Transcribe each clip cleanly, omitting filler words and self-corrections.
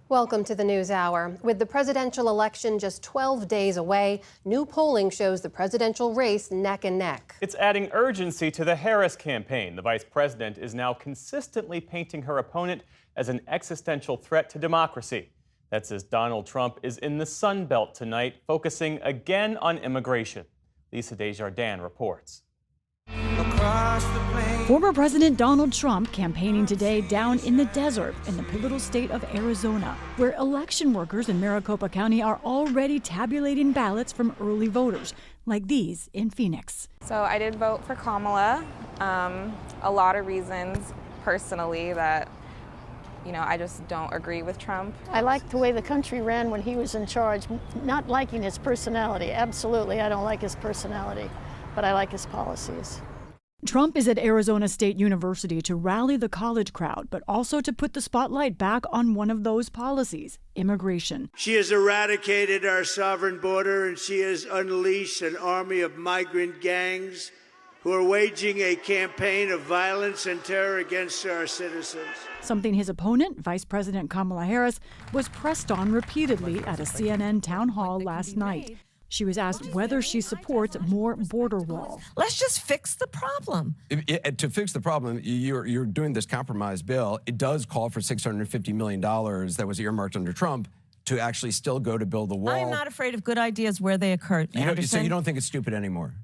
Welcome to the News Hour. With the presidential election just 12 days away, new polling shows the presidential race neck and neck. It's adding urgency to the Harris campaign. The vice president is now consistently painting her opponent as an existential threat to democracy. That's as Donald Trump is in the Sun Belt tonight, focusing again on immigration. Lisa Desjardins reports. Former President Donald Trump campaigning today down in the desert in the pivotal state of Arizona, where election workers in Maricopa County are already tabulating ballots from early voters, like these in Phoenix. So I did vote for Kamala. A lot of reasons personally that, I just don't agree with Trump. I like the way the country ran when he was in charge, not liking his personality. Absolutely, I don't like his personality, but I like his policies. Trump is at Arizona State University to rally the college crowd, but also to put the spotlight back on one of those policies, immigration. She has eradicated our sovereign border, and she has unleashed an army of migrant gangs who are waging a campaign of violence and terror against our citizens. Something his opponent, Vice President Kamala Harris, was pressed on repeatedly at a CNN town hall last night. She was asked whether she supports more border wall. Let's just fix the problem. To fix the problem, you're doing this compromise bill. It does call for $650 million that was earmarked under Trump to actually still go to build the wall. I'm not afraid of good ideas where they occur. So you don't think it's stupid anymore?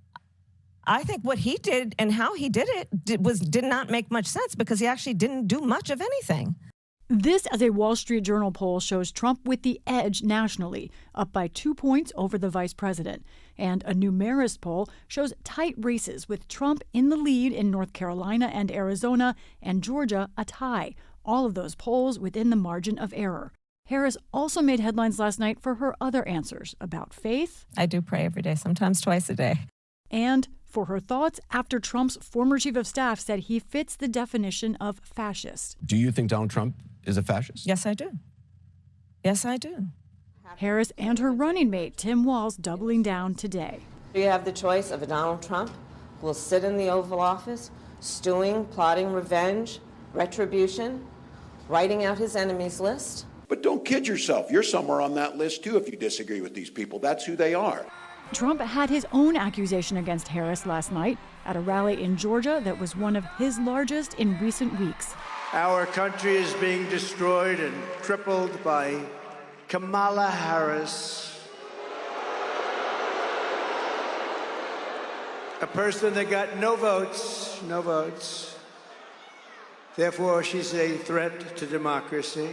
I think what he did and how he did it did not make much sense because he actually didn't do much of anything. This, as a Wall Street Journal poll, shows Trump with the edge nationally, up by 2 points over the vice president. And a new Marist poll shows tight races with Trump in the lead in North Carolina and Arizona, and Georgia a tie. All of those polls within the margin of error. Harris also made headlines last night for her other answers about faith. I do pray every day, sometimes twice a day. And for her thoughts after Trump's former chief of staff said he fits the definition of fascist. Do you think Donald Trump is a fascist? Yes, I do. Yes, I do. Harris and her running mate, Tim Walz, doubling down today. You have the choice of a Donald Trump who will sit in the Oval Office, stewing, plotting revenge, retribution, writing out his enemies list. But don't kid yourself. You're somewhere on that list, too, if you disagree with these people. That's who they are. Trump had his own accusation against Harris last night at a rally in Georgia that was one of his largest in recent weeks. Our country is being destroyed and crippled by Kamala Harris, a person that got no votes. Therefore, she's a threat to democracy.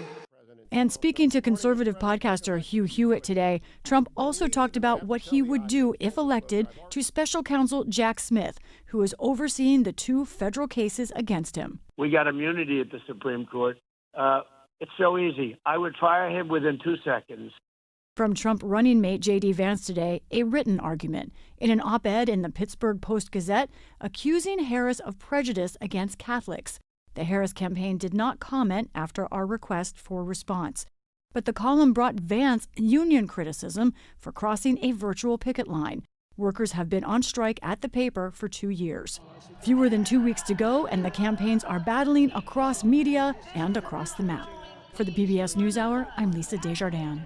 And speaking to conservative podcaster Hugh Hewitt today, Trump also talked about what he would do if elected to special counsel Jack Smith, who is overseeing the 2 federal cases against him. We got immunity at the Supreme Court. It's so easy. I would fire him within 2 seconds. From Trump running mate J.D. Vance today, a written argument in an op-ed in the Pittsburgh Post-Gazette accusing Harris of prejudice against Catholics. The Harris campaign did not comment after our request for response. But the column brought Vance union criticism for crossing a virtual picket line. Workers have been on strike at the paper for 2 years. Fewer than 2 weeks to go, and the campaigns are battling across media and across the map. For the PBS NewsHour, I'm Lisa Desjardins.